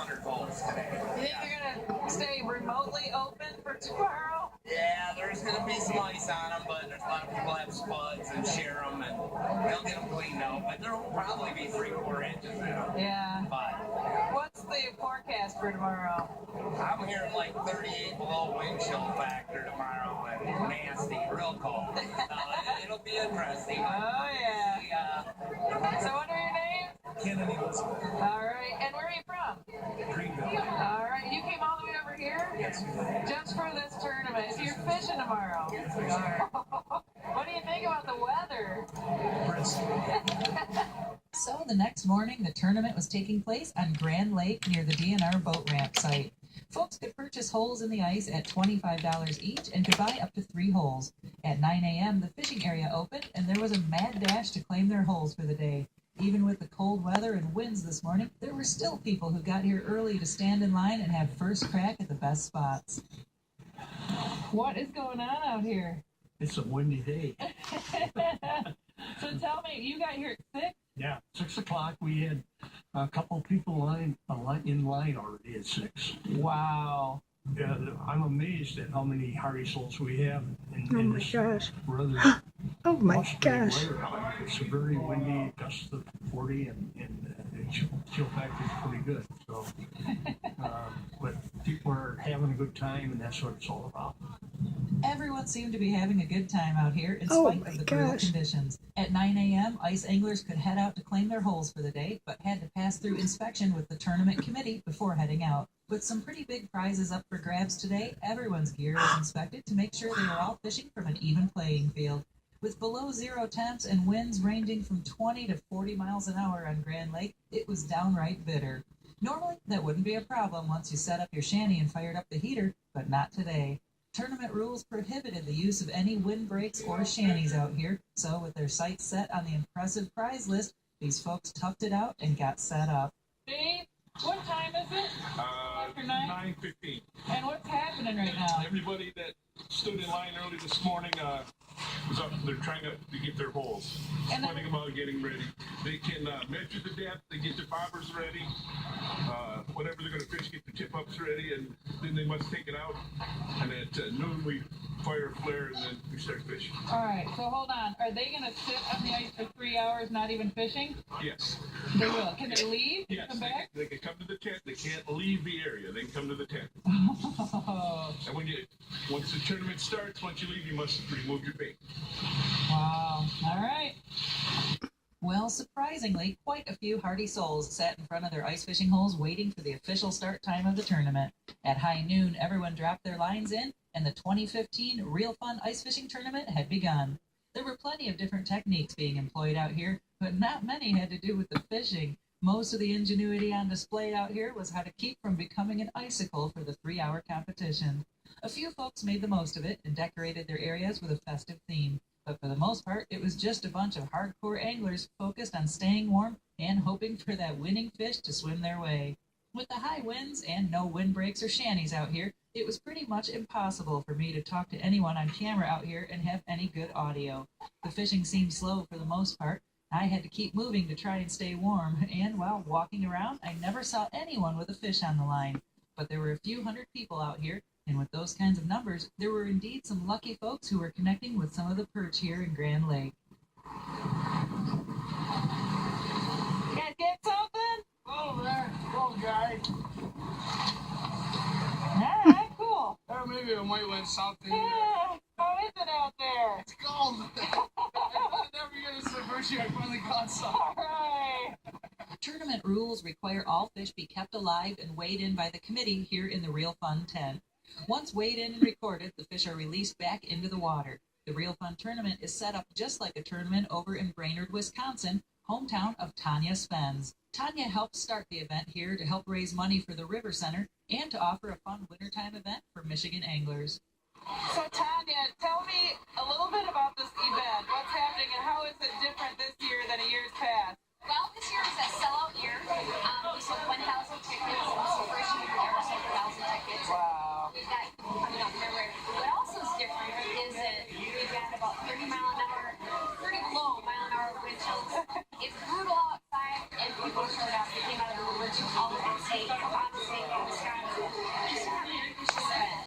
600 holes today. You think they're going to stay remotely open for tomorrow? Yeah, there's going to be some ice on them, but there's a lot of people have spuds and share them, and they'll get them cleaned out. But there will probably be 3-4 inches in them. Yeah. But what's the forecast for tomorrow? I'm hearing like 38 below wind chill factor tomorrow, and nasty, real cold. It'll be interesting. Oh, yeah. So what are your names? Kennedy was. All right. And where are you from? Greenville. All right. You came all the way over here? Yes, we did. Just for this tournament. So you're fishing tomorrow? Yes, we are. What do you think about the weather? So the next morning, the tournament was taking place on Grand Lake near the DNR boat ramp site. Folks could purchase holes in the ice at $25 each and could buy up to 3 holes. At 9 a.m., the fishing area opened, and there was a mad dash to claim their holes for the day. Even with the cold weather and winds this morning, there were still people who got here early to stand in line and have first crack at the best spots. What is going on out here? It's a windy day. So tell me, you got here at 6? Yeah, 6 o'clock. We had a couple people in line already at 6. Wow. Yeah, I'm amazed at how many hardy souls we have in this gosh. rather Oh my frustrating gosh. weather. It's very windy, gusts of 40, and the chill factor is pretty good. So, but people are having a good time, and that's what it's all about. Everyone seemed to be having a good time out here in Oh spite my of the brutal gosh. conditions. At 9 a.m., ice anglers could head out to claim their holes for the day, but had to pass through inspection with the tournament committee before heading out. With some pretty big prizes up for grabs today, everyone's gear was inspected to make sure they were all fishing from an even playing field. With below zero temps and winds ranging from 20 to 40 miles an hour on Grand Lake, it was downright bitter. Normally, that wouldn't be a problem once you set up your shanty and fired up the heater, but not today. Tournament rules prohibited the use of any windbreaks or shanties out here, so with their sights set on the impressive prize list, these folks toughed it out and got set up. Steve, what time is it? After 9? 9:15. And what's happening right now? Everybody that stood in line early this morning was up. They're trying to get their holes. And then- Sweating about getting ready. They can measure the depth. They get their bobbers ready. Whatever they're going to fish, get the tip-ups ready, and then they must take it out. And at noon, we fire a flare, and then we start fishing. All right, so hold on. Are they going to sit on the ice for 3 hours, not even fishing? Yes. They will. Can they leave? Yes. Come back? They can come to the tent. They can't leave the area. They can come to the tent. Oh, And once the tournament starts, once you leave, you must remove your bait. wow. All right. Well, surprisingly, quite a few hardy souls sat in front of their ice fishing holes waiting for the official start time of the tournament. At high noon, everyone dropped their lines in, and the 2015 Real Fun Ice Fishing Tournament had begun. There were plenty of different techniques being employed out here, but not many had to do with the fishing. Most of the ingenuity on display out here was how to keep from becoming an icicle for the 3-hour competition. A few folks made the most of it and decorated their areas with a festive theme. But for the most part, it was just a bunch of hardcore anglers focused on staying warm and hoping for that winning fish to swim their way. With the high winds and no windbreaks or shanties out here, it was pretty much impossible for me to talk to anyone on camera out here and have any good audio. The fishing seemed slow for the most part. I had to keep moving to try and stay warm, and while walking around, I never saw anyone with a fish on the line. But there were a few hundred people out here, and with those kinds of numbers, there were indeed some lucky folks who were connecting with some of the perch here in Grand Lake. You guys get something? Oh, there. Oh, guy. All right, cool. Or maybe a white one something. Yeah, how is it out there? It's cold. I never get this the first year I finally caught some. All right. Tournament rules require all fish be kept alive and weighed in by the committee here in the Real Fun tent. Once weighed in and recorded, the fish are released back into the water. The Real Fun tournament is set up just like a tournament over in Brainerd, Wisconsin, hometown of Tanya Spence. Tanya helped start the event here to help raise money for the River Center and to offer a fun wintertime event for Michigan anglers. So, Tanya, tell me a little bit about this event. What's happening and how is it different this year than a year's past? Well, this year is a sellout year. We sold 1,000 tickets. This is the first year we've ever sold 1,000 tickets. Wow. We've got coming up February. What also is different is that we've got about 30 below mile an hour wind chills. It's brutal outside, and people showed up. They came out of the all over the state.